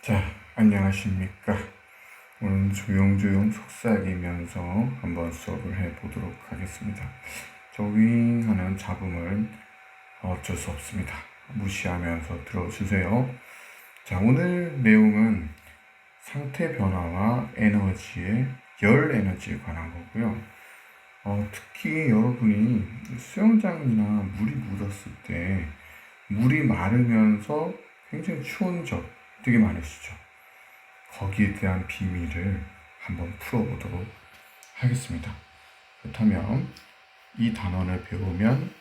자, 안녕하십니까. 오늘 조용조용 속삭이면서 한번 수업을 해보도록 하겠습니다. 저 윙하는 잡음을 어쩔 수 없습니다. 무시하면서 들어주세요. 자, 오늘 내용은 상태 변화와 에너지의 열 에너지에 관한 거고요. 특히 여러분이 수영장이나 물이 묻었을 때 물이 마르면서 굉장히 추운 적 되게 많으시죠. 거기에 대한 비밀을 한번 풀어보도록 하겠습니다. 그렇다면 이 단원을 배우면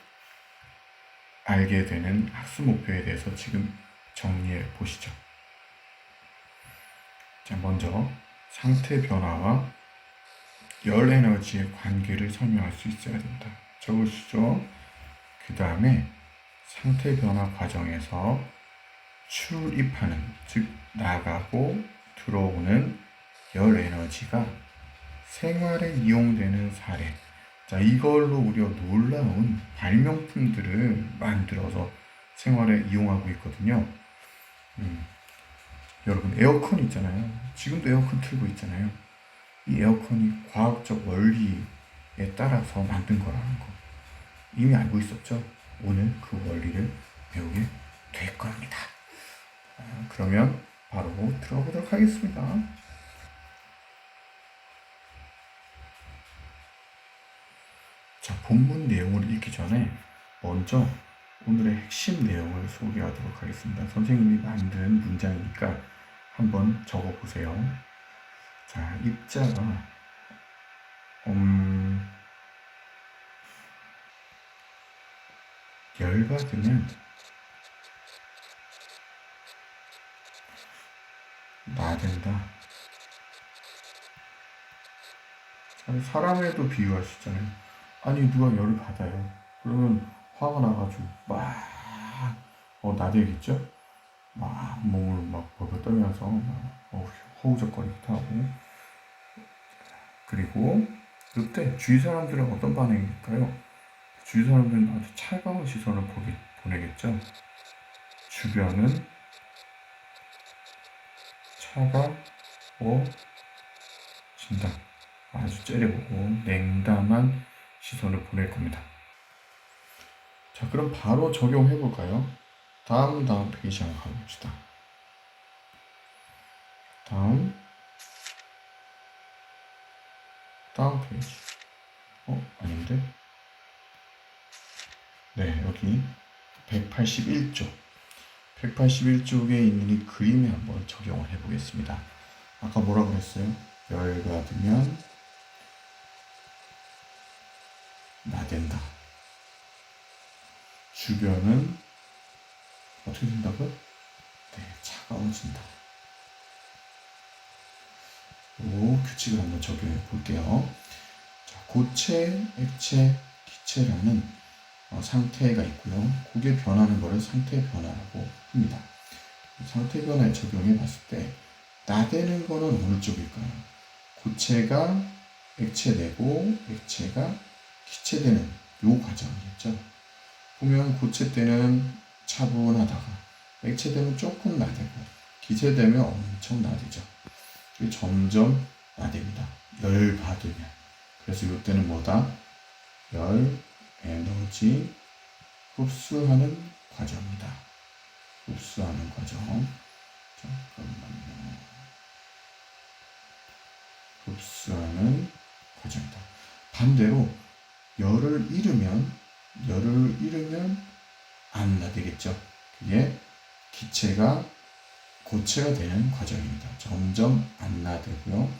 알게 되는 학습 목표에 대해서 지금 정리해 보시죠. 자, 먼저 상태 변화와 열 에너지의 관계를 설명할 수 있어야 된다. 적으시죠. 그 다음에 상태 변화 과정에서 출입하는, 즉 나가고 들어오는 열 에너지가 생활에 이용되는 사례. 자, 이걸로 우리가 놀라운 발명품들을 만들어서 생활에 이용하고 있거든요. 여러분, 에어컨 있잖아요. 지금도 에어컨 틀고 있잖아요. 이 에어컨이 과학적 원리에 따라서 만든 거라는 거 이미 알고 있었죠? 오늘 그 원리를 배우게 될 겁니다. 그러면 바로 들어보도록 하겠습니다. 자, 본문 내용을 읽기 전에 먼저 오늘의 핵심 내용을 소개하도록 하겠습니다. 선생님이 만든 문장이니까 한번 적어보세요. 자, 입자가 열받으면 나댄다. 사람에도 비유할 수 있잖아요. 아니, 누가 열을 받아요. 그러면 화가 나가지고 막 나대겠죠? 막 몸을 막 벌벌 떨면서 허우적거리기도 하고. 그리고 그때 주위 사람들은 어떤 반응일까요? 주위 사람들은 아주 차가운 시선을 보내겠죠? 주변은 차가워진다. 아주 째려보고 냉담한 시선을 보낼 겁니다. 자, 그럼 바로 적용해 볼까요? 다음 페이지 한번 가봅시다. 다음 페이지. 아닌데? 네, 여기 181쪽. 181쪽에 있는 이 그림에 한번 적용을 해보겠습니다. 아까 뭐라 그랬어요? 열받으면 나댄다. 주변은 어떻게 된다고요? 네, 차가워진다. 이 규칙을 한번 적용해 볼게요. 자, 고체, 액체, 기체라는 상태가 있고요. 그게 변하는 것을 상태 변화라고 합니다. 상태 변화에 적용해 봤을 때 나대는 거는 어느 쪽일까요? 고체가 액체되고 액체가 기체되는 요 과정이겠죠. 보면 고체 때는 차분하다가 액체 되면 조금 나대고 기체 되면 엄청 나대죠. 점점 나댑니다. 열 받으면. 그래서 이때는 뭐다? 열 에너지 흡수하는 과정이다. 흡수하는 과정. 잠깐만요. 흡수하는 과정이다. 반대로 열을 잃으면 안 나되겠죠. 그게 기체가 고체가 되는 과정입니다. 점점 안 나되고요.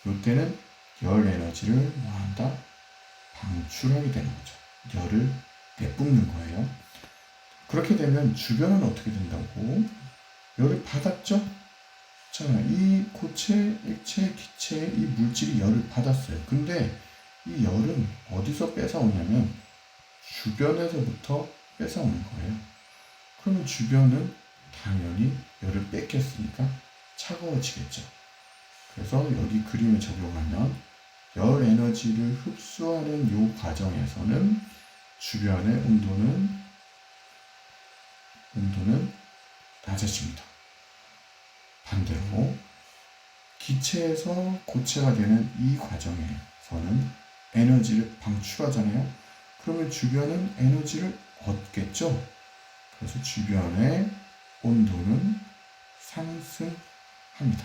이때는 열 에너지를 뭐한다? 방출하게 되는 거죠. 열을 내뿜는 거예요. 그렇게 되면 주변은 어떻게 된다고? 열을 받았죠? 자, 이 고체, 액체, 기체, 이 물질이 열을 받았어요. 근데 이 열은 어디서 뺏어오냐면 주변에서부터 뺏어오는 거예요. 그러면 주변은 당연히 열을 뺏겼으니까 차가워지겠죠. 그래서 여기 그림을 적용하면 열 에너지를 흡수하는 이 과정에서는 주변의 온도는 낮아집니다. 반대로 기체에서 고체가 되는 이 과정에서는 에너지를 방출하잖아요. 그러면 주변은 에너지를 얻겠죠. 그래서 주변의 온도는 상승합니다.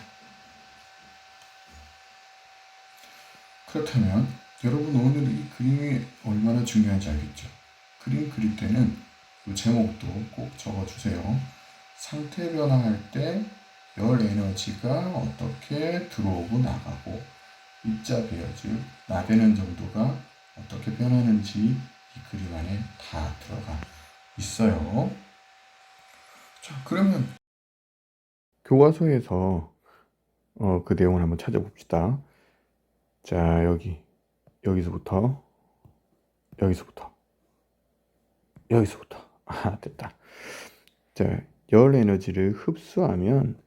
그렇다면 여러분 오늘 이 그림이 얼마나 중요한지 알겠죠? 그림 그릴 때는 그 제목도 꼭 적어주세요. 상태 변화할 때 열 에너지가 어떻게 들어오고 나가고 입자 배열, 즉 나대는 정도가 어떻게 변하는지 이 그림 안에 다 들어가 있어요. 자, 그러면 교과서에서 그 내용을 한번 찾아봅시다. 자, 여기서부터 됐다. 자, 열 에너지를 흡수하면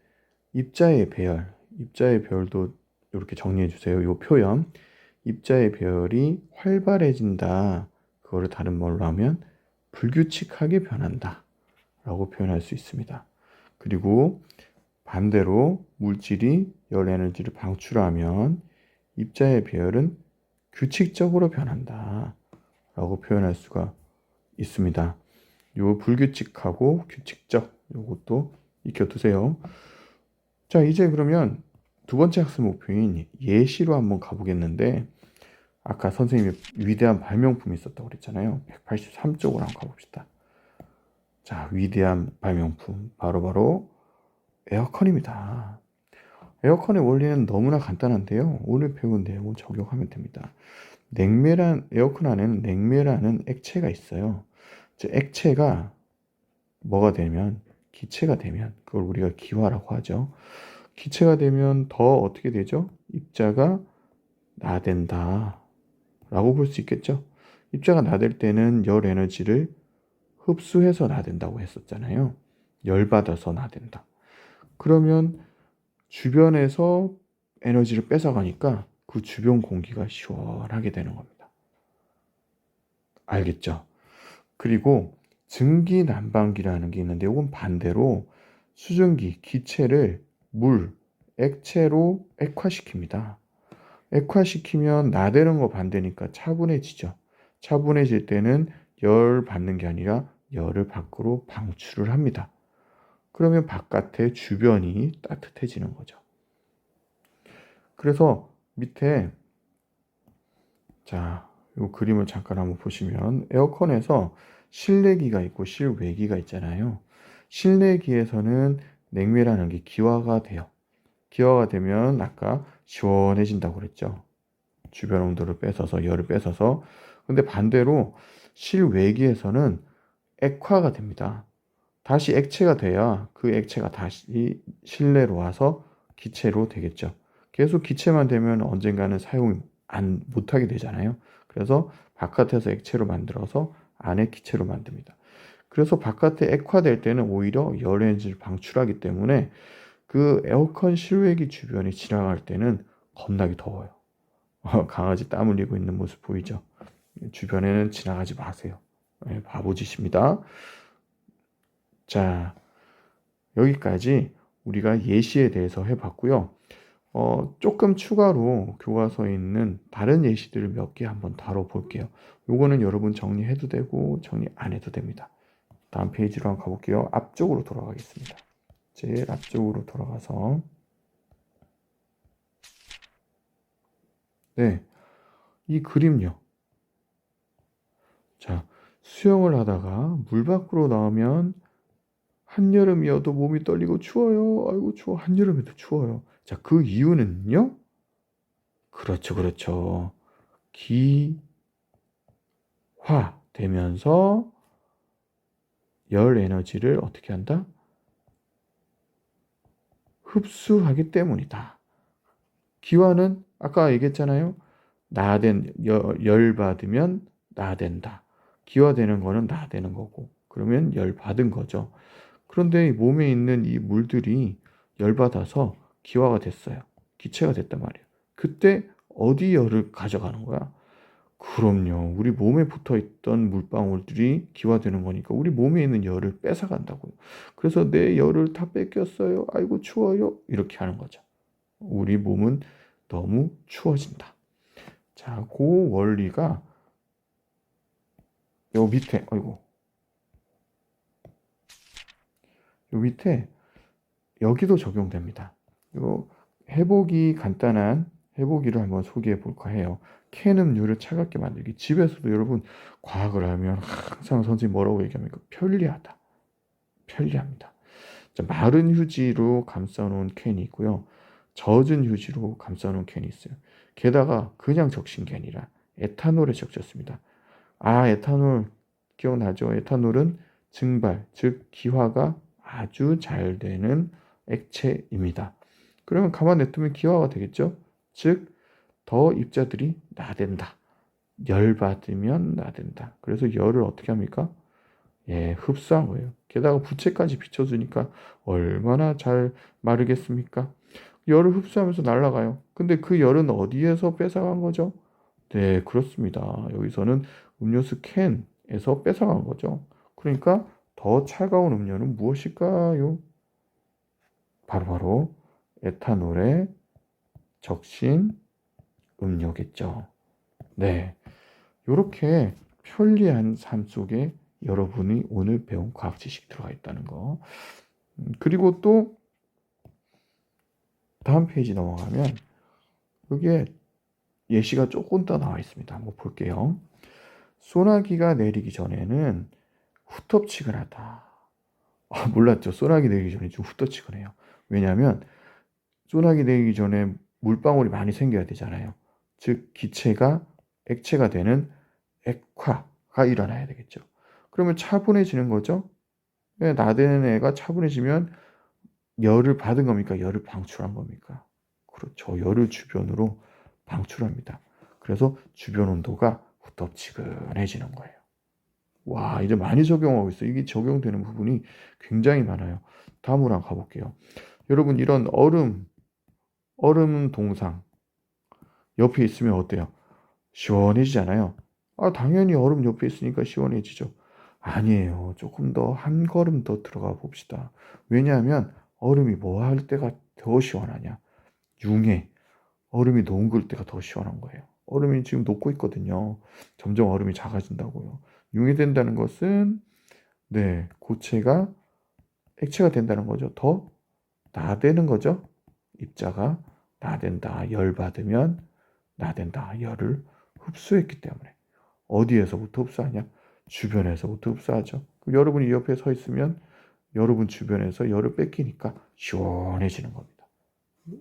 입자의 배열도 이렇게 정리해 주세요. 이 표현, 입자의 배열이 활발해진다. 그거를 다른 말로 하면 불규칙하게 변한다 라고 표현할 수 있습니다. 그리고 반대로 물질이 열 에너지를 방출하면 입자의 배열은 규칙적으로 변한다 라고 표현할 수가 있습니다. 요 불규칙하고 규칙적 요것도 익혀두세요. 자, 이제 그러면 두 번째 학습 목표인 예시로 한번 가보겠는데, 아까 선생님이 위대한 발명품이 있었다고 그랬잖아요. 183쪽으로 한번 가봅시다. 자, 위대한 발명품 바로 에어컨입니다. 에어컨의 원리는 너무나 간단한데요. 오늘 배운 내용을 적용하면 됩니다. 에어컨 안에는 냉매라는 액체가 있어요. 즉 액체가 뭐가 되면, 기체가 되면 그걸 우리가 기화라고 하죠. 기체가 되면 더 어떻게 되죠? 입자가 나댄다 라고 볼 수 있겠죠. 입자가 나댈 때는 열 에너지를 흡수해서 나댄다고 했었잖아요. 열받아서 나댄다. 그러면 주변에서 에너지를 뺏어가니까 그 주변 공기가 시원하게 되는 겁니다. 알겠죠? 그리고 증기난방기라는 게 있는데, 이건 반대로 수증기, 기체를 액체로 액화시킵니다. 액화시키면 나대는 거 반대니까 차분해지죠. 차분해질 때는 열 받는 게 아니라 열을 밖으로 방출을 합니다. 그러면 바깥의 주변이 따뜻해지는 거죠. 그래서 밑에 자, 이 그림을 잠깐 한번 보시면 에어컨에서 실내기가 있고 실외기가 있잖아요. 실내기에서는 냉매라는 게 기화가 돼요. 기화가 되면 아까 시원해진다고 그랬죠. 주변 온도를 뺏어서 열을 뺏어서. 근데 반대로 실외기에서는 액화가 됩니다. 다시 액체가 돼야 그 액체가 다시 실내로 와서 기체로 되겠죠. 계속 기체만 되면 언젠가는 사용 못하게 되잖아요. 그래서 바깥에서 액체로 만들어서 안에 기체로 만듭니다. 그래서 바깥에 액화될 때는 오히려 열 에너지를 방출하기 때문에 그 에어컨 실외기 주변이 지나갈 때는 겁나게 더워요. 강아지 땀 흘리고 있는 모습 보이죠? 주변에는 지나가지 마세요. 바보짓입니다. 자, 여기까지 우리가 예시에 대해서 해봤고요. 조금 추가로 교과서에 있는 다른 예시들을 몇 개 한번 다뤄볼게요. 요거는 여러분 정리해도 되고 정리 안 해도 됩니다. 다음 페이지로 한번 가볼게요. 앞쪽으로 돌아가겠습니다. 제일 앞쪽으로 돌아가서 네, 이 그림요. 자, 수영을 하다가 물 밖으로 나오면 한여름이어도 몸이 떨리고 추워요. 아이고 추워. 한여름에도 추워요. 자, 그 이유는요? 그렇죠. 기화 되면서 열 에너지를 어떻게 한다? 흡수하기 때문이다. 기화는 아까 얘기했잖아요. 열 받으면 나댄다. 기화되는 거는 나대는 거고, 그러면 열 받은 거죠. 그런데 몸에 있는 이 물들이 열 받아서 기화가 됐어요. 기체가 됐단 말이에요. 그때 어디 열을 가져가는 거야? 그럼요. 우리 몸에 붙어 있던 물방울들이 기화되는 거니까 우리 몸에 있는 열을 뺏어간다고요. 그래서 내 열을 다 뺏겼어요. 아이고 추워요. 이렇게 하는 거죠. 우리 몸은 너무 추워진다. 자, 그 원리가 요 밑에, 아이고, 요 밑에 여기도 적용됩니다. 요 해보기 간단한 해보기를 한번 소개해 볼까 해요. 캔 음료를 차갑게 만들기. 집에서도 여러분 과학을 하면 항상 선생님 뭐라고 얘기합니까? 편리하다. 편리합니다. 자, 마른 휴지로 감싸놓은 캔이 있고요. 젖은 휴지로 감싸놓은 캔이 있어요. 게다가 그냥 적신 게 아니라 에탄올에 적셨습니다. 아, 에탄올 기억나죠? 에탄올은 증발, 즉 기화가 아주 잘 되는 액체입니다. 그러면 가만 냅두면 기화가 되겠죠? 즉, 더 입자들이 나댄다. 열 받으면 나댄다. 그래서 열을 어떻게 합니까? 예, 흡수한 거예요. 게다가 부채까지 비춰주니까 얼마나 잘 마르겠습니까? 열을 흡수하면서 날아가요. 근데 그 열은 어디에서 뺏어간 거죠? 네, 그렇습니다. 여기서는 음료수 캔에서 뺏어간 거죠. 그러니까 더 차가운 음료는 무엇일까요? 바로바로 에탄올에 적신 음료겠죠. 네, 이렇게 편리한 삶 속에 여러분이 오늘 배운 과학 지식 들어가 있다는 거. 그리고 또 다음 페이지 넘어가면 여기에 예시가 조금 더 나와 있습니다. 한번 볼게요. 소나기가 내리기 전에는 후텁지근하다. 아, 몰랐죠. 소나기 내리기 전에 좀 후텁지근해요. 왜냐하면 소나기 내리기 전에 물방울이 많이 생겨야 되잖아요. 즉 기체가 액체가 되는 액화가 일어나야 되겠죠. 그러면 차분해지는 거죠. 나대는 애가 차분해지면 열을 받은 겁니까? 열을 방출한 겁니까? 그렇죠. 열을 주변으로 방출합니다. 그래서 주변 온도가 후텁지근해지는 거예요. 와, 이제 많이 적용하고 있어요. 이게 적용되는 부분이 굉장히 많아요. 다음으로 한번 가볼게요. 여러분, 이런 얼음 동상 옆에 있으면 어때요? 시원해지잖아요. 아, 당연히 얼음 옆에 있으니까 시원해지죠. 아니에요. 조금 더 한 걸음 더 들어가 봅시다. 왜냐하면 얼음이 뭐 할 때가 더 시원하냐? 융해. 얼음이 녹을 때가 더 시원한 거예요. 얼음이 지금 녹고 있거든요. 점점 얼음이 작아진다고요. 융해된다는 것은 네, 고체가 액체가 된다는 거죠. 더 나대는 거죠. 입자가 나댄다. 열 받으면 나댄다. 열을 흡수했기 때문에. 어디에서부터 흡수하냐? 주변에서부터 흡수하죠. 그럼 여러분이 옆에 서 있으면 여러분 주변에서 열을 뺏기니까 시원해지는 겁니다.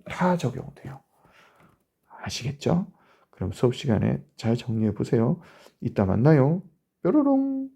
다 적용돼요. 아시겠죠? 그럼 수업 시간에 잘 정리해 보세요. 이따 만나요. 뾰로롱.